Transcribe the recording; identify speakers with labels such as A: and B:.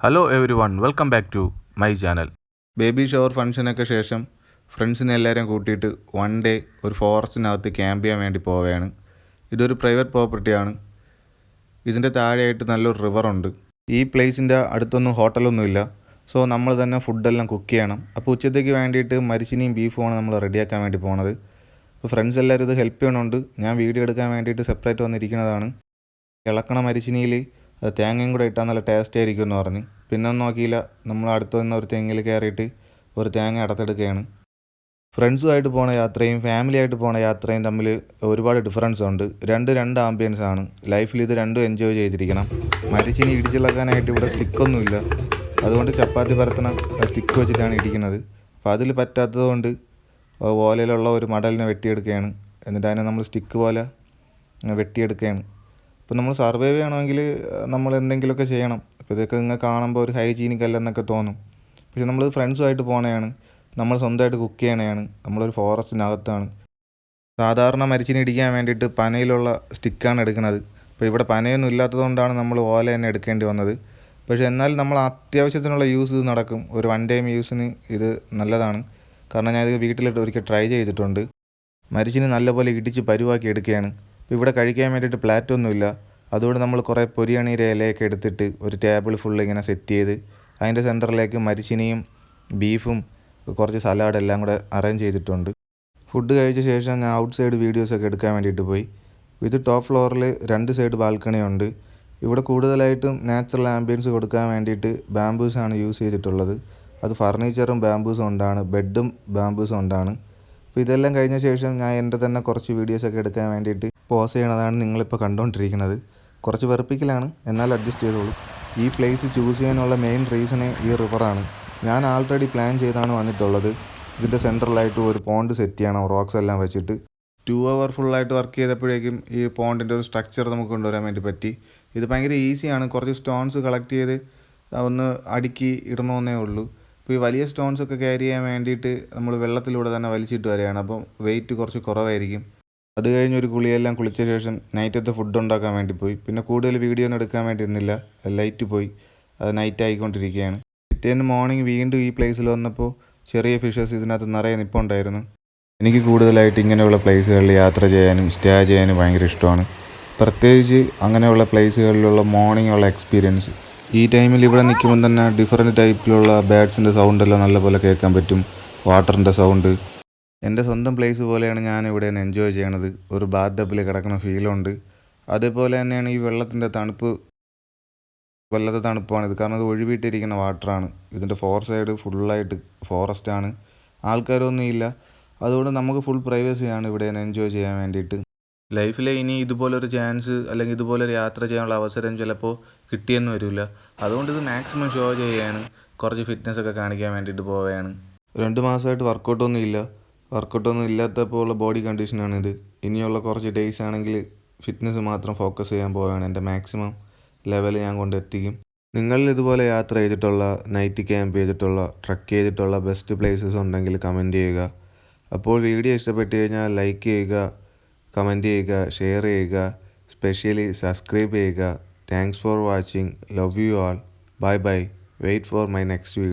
A: Hello everyone, welcome back to my channel. Baby shower ഫംഗ്ഷനൊക്കെ ശേഷം ഫ്രണ്ട്സിനെ എല്ലാവരെയും കൂട്ടിയിട്ട് വൺ ഡേ ഒരു ഫോറസ്റ്റിനകത്ത് ക്യാമ്പ് ചെയ്യാൻ വേണ്ടി പോവുകയാണ്. ഇതൊരു പ്രൈവറ്റ് പ്രോപ്പർട്ടിയാണ്. ഇതിൻ്റെ താഴെയായിട്ട് നല്ലൊരു റിവറുണ്ട്. ഈ പ്ലേസിൻ്റെ അടുത്തൊന്നും ഹോട്ടലൊന്നുമില്ല. സോ നമ്മൾ തന്നെ ഫുഡെല്ലാം കുക്ക് ചെയ്യണം. അപ്പോൾ ഉച്ചത്തേക്ക് വേണ്ടിയിട്ട് മരിച്ചിനിയും ബീഫുമാണ് നമ്മൾ റെഡിയാക്കാൻ വേണ്ടി പോണത്. അപ്പോൾ ഫ്രണ്ട്സ് എല്ലാവരും ഇത് ഹെൽപ്പ് ചെയ്യണമുണ്ട്. ഞാൻ വീഡിയോ എടുക്കാൻ വേണ്ടിയിട്ട് സെപ്പറേറ്റ് വന്നിരിക്കുന്നതാണ്. ഇളക്കണ മരിച്ചിനിയിൽ അത് തേങ്ങയും കൂടെ ഇട്ടാൽ നല്ല ടേസ്റ്റ് ആയിരിക്കും എന്ന് പറഞ്ഞ് പിന്നെ ഒന്നും നോക്കിയില്ല. നമ്മൾ അടുത്ത് നിന്ന് ഒരു തെങ്ങിൽ കയറിയിട്ട് ഒരു തേങ്ങ അടത്തെടുക്കുകയാണ്. ഫ്രണ്ട്സുമായിട്ട് പോണ യാത്രയും ഫാമിലിയായിട്ട് പോണ യാത്രയും തമ്മിൽ ഒരുപാട് ഡിഫറൻസ് ഉണ്ട്. രണ്ട് ആംബിയൻസ് ആണ്. ലൈഫിൽ ഇത് രണ്ടും എൻജോയ് ചെയ്തിരിക്കണം. മരിച്ചിനി ഇടിച്ചിളക്കാനായിട്ട് ഇവിടെ സ്റ്റിക്കൊന്നുമില്ല. അതുകൊണ്ട് ചപ്പാത്തി പരത്തണ സ്റ്റിക്ക് വെച്ചിട്ടാണ് ഇടിക്കുന്നത്. അപ്പോൾ അതിൽ പറ്റാത്തത് കൊണ്ട് ഓലയിലുള്ള ഒരു മടലിനെ വെട്ടിയെടുക്കുകയാണ്. എന്നിട്ട് അതിനെ നമ്മൾ സ്റ്റിക്ക് പോലെ വെട്ടിയെടുക്കുകയാണ്. ഇപ്പോൾ നമ്മൾ സർവൈവ് ചെയ്യണമെങ്കിൽ നമ്മൾ എന്തെങ്കിലുമൊക്കെ ചെയ്യണം. അപ്പോൾ ഇതൊക്കെ നിങ്ങൾ കാണുമ്പോൾ ഒരു ഹൈജീനിക് അല്ലെന്നൊക്കെ തോന്നും. പക്ഷെ നമ്മൾ ഫ്രണ്ട്സുമായിട്ട് പോകണതാണ്. നമ്മൾ സ്വന്തമായിട്ട് കുക്ക് ചെയ്യണതാണ്. നമ്മളൊരു ഫോറസ്റ്റിനകത്താണ്. സാധാരണ മരിച്ചിനി ഇടിക്കാൻ വേണ്ടിയിട്ട് പനയിലുള്ള സ്റ്റിക്കാണ് എടുക്കുന്നത്. അപ്പോൾ ഇവിടെ പനയൊന്നും ഇല്ലാത്തതുകൊണ്ടാണ് നമ്മൾ ഓല തന്നെ എടുക്കേണ്ടി വന്നത്. പക്ഷേ എന്നാൽ നമ്മൾ അത്യാവശ്യത്തിനുള്ള യൂസ് ഇത് നടക്കും. ഒരു വൺ ടൈം യൂസിന് ഇത് നല്ലതാണ്. കാരണം ഞാനിത് വീട്ടിലിട്ട് ഒരിക്കൽ ട്രൈ ചെയ്തിട്ടുണ്ട്. മരിച്ചിനി നല്ലപോലെ ഇടിച്ച് പരുവാക്കി എടുക്കുകയാണ്. ഇപ്പോൾ ഇവിടെ കഴിക്കാൻ വേണ്ടിയിട്ട് പ്ലാറ്റൊന്നുമില്ല. അതുകൊണ്ട് നമ്മൾ കുറേ പൊരിയണീരെ ഇലയൊക്കെ എടുത്തിട്ട് ഒരു ടേബിൾ ഫുള്ള് ഇങ്ങനെ സെറ്റ് ചെയ്ത് അതിൻ്റെ സെൻറ്ററിലേക്ക് മരിച്ചിനിയും ബീഫും കുറച്ച് സലാഡ് എല്ലാം കൂടെ അറേഞ്ച് ചെയ്തിട്ടുണ്ട്. ഫുഡ് കഴിച്ച ശേഷം ഞാൻ ഔട്ട് സൈഡ് വീഡിയോസൊക്കെ എടുക്കാൻ വേണ്ടിയിട്ട് പോയി. ഇത് ടോപ്പ് ഫ്ലോറിൽ 2 സൈഡ് ബാൽക്കണി ഉണ്ട്. ഇവിടെ കൂടുതലായിട്ടും നാച്ചുറൽ ആംബിയൻസ് കൊടുക്കാൻ വേണ്ടിയിട്ട് ബാംബൂസാണ് യൂസ് ചെയ്തിട്ടുള്ളത്. അത് ഫർണിച്ചറും ബാംബൂസും കൊണ്ടാണ്, ബെഡും ബാംബൂസും കൊണ്ടാണ്. അപ്പോൾ ഇതെല്ലാം കഴിഞ്ഞ ശേഷം ഞാൻ എൻ്റെ തന്നെ കുറച്ച് വീഡിയോസൊക്കെ എടുക്കാൻ വേണ്ടിയിട്ട് പോസ് ചെയ്യണതാണ് നിങ്ങളിപ്പോൾ കണ്ടുകൊണ്ടിരിക്കുന്നത്. കുറച്ച് വെറുപ്പിക്കലാണ്, എന്നാൽ അഡ്ജസ്റ്റ് ചെയ്തോളൂ. ഈ പ്ലേസ് ചൂസ് ചെയ്യാനുള്ള മെയിൻ റീസണേ ഈ റിവറാണ്. ഞാൻ ആൾറെഡി പ്ലാൻ ചെയ്താണ് വന്നിട്ടുള്ളത്. ഇതിൻ്റെ സെൻട്രലായിട്ട് ഒരു പോണ്ട് സെറ്റ് ചെയ്യണം, റോക്സ് എല്ലാം വെച്ചിട്ട്. 2 അവർ ഫുള്ളായിട്ട് വർക്ക് ചെയ്തപ്പോഴേക്കും ഈ പോണ്ടിൻ്റെ ഒരു സ്ട്രക്ചർ നമുക്ക് കൊണ്ടുവരാൻ വേണ്ടി പറ്റി. ഇത് ഭയങ്കര ഈസിയാണ്. കുറച്ച് സ്റ്റോൺസ് കളക്ട് ചെയ്ത് ഒന്ന് അടുക്കി ഇടണമെന്നേ ഉള്ളൂ. ഇപ്പോൾ ഈ വലിയ സ്റ്റോൺസൊക്കെ ക്യാരി ചെയ്യാൻ വേണ്ടിയിട്ട് നമ്മൾ വെള്ളത്തിലൂടെ തന്നെ വലിച്ചിട്ട് വരികയാണ്. അപ്പം വെയിറ്റ് കുറച്ച് കുറവായിരിക്കും. അത് കഴിഞ്ഞ് ഒരു കുളിയെല്ലാം കുളിച്ച ശേഷം നൈറ്റത്തെ ഫുഡ് ഉണ്ടാക്കാൻ വേണ്ടി പോയി. പിന്നെ കൂടുതൽ വീഡിയോ ഒന്നും എടുക്കാൻ വേണ്ടി ഇരുന്നില്ല. ലൈറ്റ് പോയി, അത് നൈറ്റ് ആയിക്കൊണ്ടിരിക്കുകയാണ്. പിറ്റേന്ന് മോർണിംഗ് വീണ്ടും ഈ പ്ലേസിൽ വന്നപ്പോൾ ചെറിയ ഫിഷസ് ഇതിനകത്ത് നിറയെ നിൽപ്പുണ്ടായിരുന്നു. എനിക്ക് കൂടുതലായിട്ട് ഇങ്ങനെയുള്ള പ്ലേസുകളിൽ യാത്ര ചെയ്യാനും സ്റ്റേ ചെയ്യാനും ഭയങ്കര ഇഷ്ടമാണ്. പ്രത്യേകിച്ച് അങ്ങനെയുള്ള പ്ലേസുകളിലുള്ള മോർണിംഗ് ഉള്ള എക്സ്പീരിയൻസ്. ഈ ടൈമിൽ ഇവിടെ നിൽക്കുമ്പോൾ തന്നെ ഡിഫറെൻറ്റ് ടൈപ്പിലുള്ള ബേഡ്സിൻ്റെ സൗണ്ടെല്ലാം നല്ലപോലെ കേൾക്കാൻ പറ്റും. വാട്ടറിൻ്റെ സൗണ്ട്. എൻ്റെ സ്വന്തം പ്ലേസ് പോലെയാണ് ഞാൻ ഇവിടെ നിന്ന് എൻജോയ് ചെയ്യണത്. ഒരു ബാത്ത് ടബിൽ കിടക്കുന്ന ഫീലുണ്ട്. അതേപോലെ തന്നെയാണ് ഈ വെള്ളത്തിൻ്റെ തണുപ്പ്. വല്ലാത്ത തണുപ്പാണിത്. കാരണം ഇത് ഒഴിവിട്ടിരിക്കുന്ന വാട്ടറാണ്. ഇതിൻ്റെ 4 സൈഡ് ഫുള്ളായിട്ട് ഫോറസ്റ്റാണ്. ആൾക്കാരൊന്നും ഇല്ല. അതുകൊണ്ട് നമുക്ക് ഫുൾ പ്രൈവസിയാണ് ഇവിടെ നിന്ന് എൻജോയ് ചെയ്യാൻ വേണ്ടിയിട്ട്. ലൈഫിൽ ഇനി ഇതുപോലൊരു ചാൻസ് അല്ലെങ്കിൽ ഇതുപോലൊരു യാത്ര ചെയ്യാനുള്ള അവസരം ചിലപ്പോൾ കിട്ടിയെന്ന് വരില്ല. അതുകൊണ്ട് ഇത് മാക്സിമം ഷോ ചെയ്യുകയാണ്. കുറച്ച് ഫിറ്റ്നസ്സൊക്കെ കാണിക്കാൻ വേണ്ടിയിട്ട് പോവുകയാണ്. 2 മാസമായിട്ട് വർക്കൗട്ടൊന്നും ഇല്ലാത്തപ്പോൾ ഉള്ള ബോഡി കണ്ടീഷനാണിത്. ഇനിയുള്ള കുറച്ച് ഡേയ്സ് ആണെങ്കിൽ ഫിറ്റ്നസ് മാത്രം ഫോക്കസ് ചെയ്യാൻ പോവുകയാണ്. എൻ്റെ മാക്സിമം ലെവൽ ഞാൻ കൊണ്ടെത്തിക്കും. നിങ്ങളിൽ ഇതുപോലെ യാത്ര ചെയ്തിട്ടുള്ള, നൈറ്റ് ക്യാമ്പ് ചെയ്തിട്ടുള്ള, ട്രക്ക് ചെയ്തിട്ടുള്ള ബെസ്റ്റ് പ്ലേസസ് ഉണ്ടെങ്കിൽ കമൻറ്റ് ചെയ്യുക. അപ്പോൾ വീഡിയോ ഇഷ്ടപ്പെട്ട് കഴിഞ്ഞാൽ ലൈക്ക് ചെയ്യുക, കമൻറ്റ് ചെയ്യുക, ഷെയർ ചെയ്യുക, സ്പെഷ്യലി സബ്സ്ക്രൈബ് ചെയ്യുക. Thanks for watching. Love you all. Bye bye. Wait for my next video.